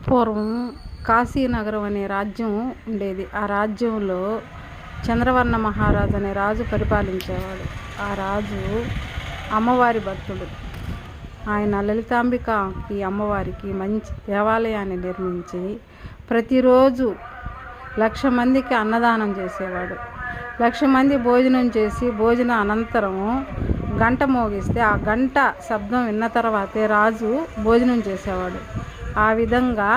పూర్వం కాశీనగరం అనే రాజ్యం ఉండేది. ఆ రాజ్యంలో చంద్రవర్ణ మహారాజు అనే రాజు పరిపాలించేవాడు. ఆ రాజు అమ్మవారి భక్తుడు. ఆయన లలితాంబికకి అమ్మవారికి మంచి దేవాలయాన్ని నిర్మించి ప్రతిరోజు 1,00,000 మందికి అన్నదానం చేసేవాడు. 1,00,000 మంది భోజనం చేసి భోజన అనంతరము గంట మోగిస్తే ఆ గంట శబ్దం విన్న తర్వాతే రాజు భోజనం చేసేవాడు. ఆ విధంగా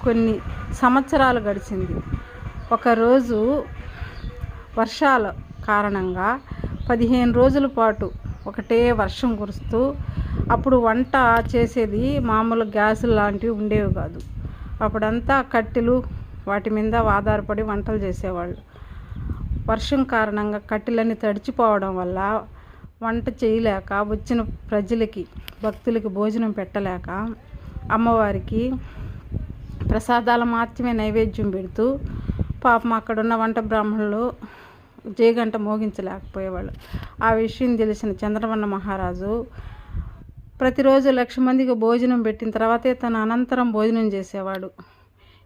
కొన్ని సంవత్సరాలు గడిచింది. ఒకరోజు వర్షాల కారణంగా 15 రోజుల పాటు ఒకటే వర్షం కురుస్తూ, అప్పుడు వంట చేసేది మామూలు గ్యాసులు లాంటివి ఉండేవి కాదు. అప్పుడంతా కట్టెలు వాటి మీద ఆధారపడి వంటలు చేసేవాళ్ళు. వర్షం కారణంగా కట్టెలన్నీ తడిచిపోవడం వల్ల వంట చేయలేక వచ్చిన ప్రజలకి భక్తులకి భోజనం పెట్టలేక అమ్మవారికి ప్రసాదాలు మాత్రమే నైవేద్యం పెడుతూ పాపం అక్కడున్న వంట బ్రాహ్మణులు జయగంట మోగించలేకపోయేవాళ్ళు. ఆ విషయం తెలిసిన చంద్రవర్ణ మహారాజు ప్రతిరోజు 1,00,000 మందికి భోజనం పెట్టిన తర్వాతే తన అనంతరం భోజనం చేసేవాడు.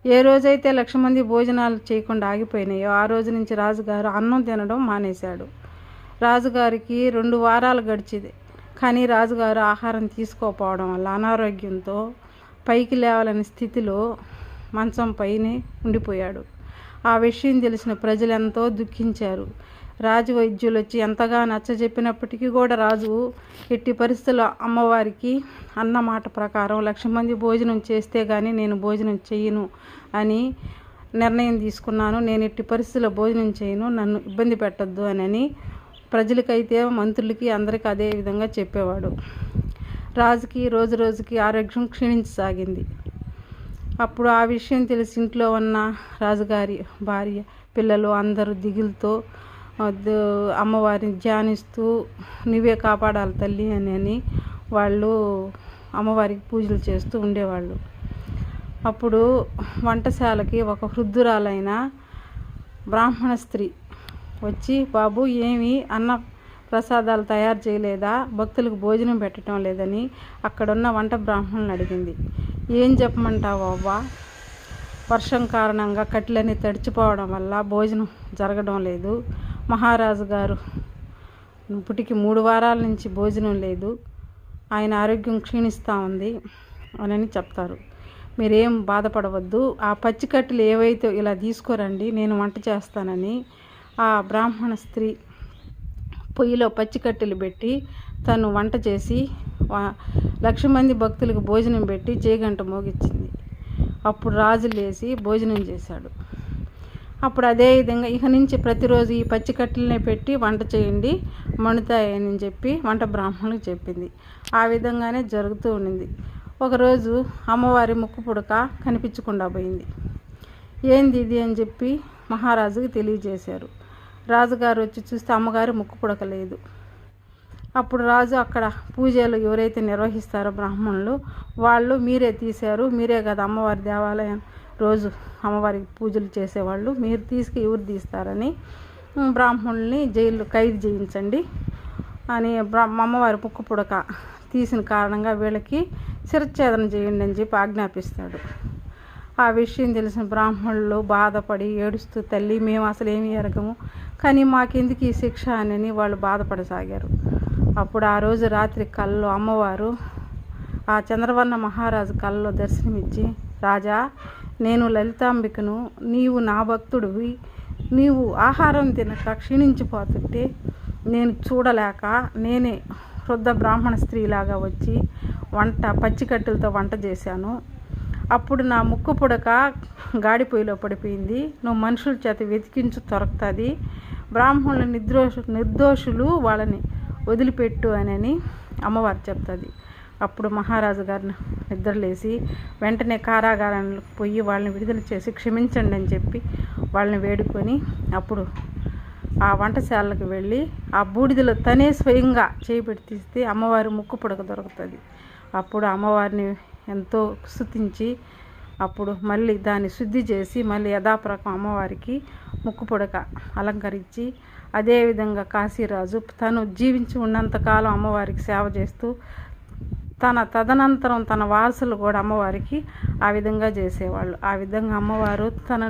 ఏ రోజైతే 1,00,000 మంది భోజనాలు చేయకుండా ఆగిపోయినాయో ఆ రోజు నుంచి రాజుగారు అన్నం తినడం మానేశాడు. రాజుగారికి 2 వారాలు గడిచింది. కానీ రాజుగారు ఆహారం తీసుకోకపోవడం వల్ల అనారోగ్యంతో పైకి లేవాలని స్థితిలో మంచం పైనే ఉండిపోయాడు. ఆ విషయం తెలిసిన ప్రజలు ఎంతో దుఃఖించారు. రాజు వైద్యులు వచ్చి ఎంతగా నచ్చజెప్పినప్పటికీ కూడా రాజు ఎట్టి పరిస్థితుల్లో అమ్మవారికి అన్న మాట ప్రకారం 1,00,000 మంది భోజనం చేస్తే కానీ నేను భోజనం చెయ్యను అని నిర్ణయం తీసుకున్నాను. నేను ఎట్టి పరిస్థితుల్లో భోజనం చేయను, నన్ను ఇబ్బంది పెట్టద్దు అని ప్రజలకైతే మంత్రులకి అందరికీ అదే విధంగా చెప్పేవాడు. రాజుకి రోజు రోజుకి ఆరోగ్యం క్షీణించసాగింది. అప్పుడు ఆ విషయం తెలిసి ఇంట్లో ఉన్న రాజుగారి భార్య పిల్లలు అందరూ దిగులుతో అమ్మవారిని ధ్యానిస్తూ నువ్వే కాపాడాలి తల్లి అని వాళ్ళు అమ్మవారికి పూజలు చేస్తూ ఉండేవాళ్ళు. అప్పుడు వంటశాలకి ఒక వృద్ధురాలైన బ్రాహ్మణ స్త్రీ వచ్చి, బాబు ఏమి అన్న ప్రసాదాలు తయారు చేయలేదా, భక్తులకు భోజనం పెట్టడం లేదని అక్కడున్న వంట బ్రాహ్మణులను అడిగింది. ఏం చెప్పమంటావు అవ్వా, వర్షం కారణంగా కట్టెలన్నీ తడిచిపోవడం వల్ల భోజనం జరగడం లేదు. మహారాజు గారు ఇప్పటికి 3 వారాల నుంచి భోజనం లేదు, ఆయన ఆరోగ్యం క్షీణిస్తూ ఉంది అని చెప్తారు. మీరేం బాధపడవద్దు, ఆ పచ్చి కట్టెలు ఏవైతే ఇలా తీసుకురండి, నేను వంట చేస్తానని ఆ బ్రాహ్మణ స్త్రీ పొయ్యిలో పచ్చి కట్టెలు పెట్టి తను వంట చేసి 1,00,000 మంది భక్తులకు భోజనం పెట్టి జయగంట మోగించింది. అప్పుడు రాజు లేచి భోజనం చేశాడు. అప్పుడు అదే విధంగా ఇక నుంచి ప్రతిరోజు ఈ పచ్చి కట్టెలనే పెట్టి వంట చేయండి, మణుతాయని చెప్పి వంట బ్రాహ్మణులకు చెప్పింది. ఆ విధంగానే జరుగుతూ ఉండింది. ఒకరోజు అమ్మవారి ముక్కు పుడక కనిపించకుండా పోయింది. ఏంది ఇది అని చెప్పి మహారాజుకి తెలియజేశారు. రాజుగారు వచ్చి చూస్తే అమ్మగారి ముక్కు పుడక లేదు. అప్పుడు రాజు అక్కడ పూజలు ఎవరైతే నిర్వహిస్తారో బ్రాహ్మణులు వాళ్ళు, మీరే తీశారు, మీరే కదా అమ్మవారి దేవాలయం రోజు అమ్మవారికి పూజలు చేసేవాళ్ళు, మీరు తీసుకు ఎవరు తీస్తారని బ్రాహ్మణుల్ని జైలు ఖైదు చేయించండి అని అమ్మవారి ముక్కు పుడక తీసిన కారణంగా వీళ్ళకి శిరచ్ఛేదన చేయండి అని చెప్పి ఆజ్ఞాపిస్తాడు. ఆ విషయం తెలిసిన బ్రాహ్మణులు బాధపడి ఏడుస్తూ, తల్లి మేము అసలు ఏమీ ఎరగము, కానీ మాకెందుకు ఈ శిక్ష అని వాళ్ళు బాధపడసాగారు. అప్పుడు ఆ రోజు రాత్రి కల్లో అమ్మవారు ఆ చంద్రవర్ణ మహారాజు కల్లో దర్శనమిచ్చి, రాజా నేను లలితాంబికను, నీవు నా భక్తుడివి, నీవు ఆహారం తినక క్షీణించిపోతుంటే నేను చూడలేక నేనే వృద్ధ బ్రాహ్మణ స్త్రీలాగా వచ్చి పచ్చికట్టెలతో వంట చేశాను. అప్పుడు నా ముక్కు పుడక గాడిపోయిలో పడిపోయింది, నువ్వు మనుషుల చేత వెతికించు దొరుకుతుంది, బ్రాహ్మణుల నిర్దోషులు వాళ్ళని వదిలిపెట్టు అని అమ్మవారు చెప్తుంది. అప్పుడు మహారాజు గారిని నిద్రలేసి వెంటనే కారాగారానికి పోయి వాళ్ళని విడుదల చేసి క్షమించండి అని చెప్పి వాళ్ళని వేడుకొని అప్పుడు ఆ వంటశాలకు వెళ్ళి ఆ బూడిదలో తనే స్వయంగా చేయిపెట్టి తీస్తే అమ్మవారి ముక్కు పుడక దొరుకుతుంది. అప్పుడు అమ్మవారిని ఎంతో స్తుతించి అప్పుడు మళ్ళీ దాన్ని శుద్ధి చేసి మళ్ళీ యథాప్రకారం అమ్మవారికి ముక్కు పుడక అలంకరించి, అదేవిధంగా కాశీరాజు తను జీవించి ఉన్నంతకాలం అమ్మవారికి సేవ చేస్తూ తదనంతరం తన వారసులు కూడా అమ్మవారికి ఆ విధంగా చేసేవాళ్ళు. ఆ విధంగా అమ్మవారు తనను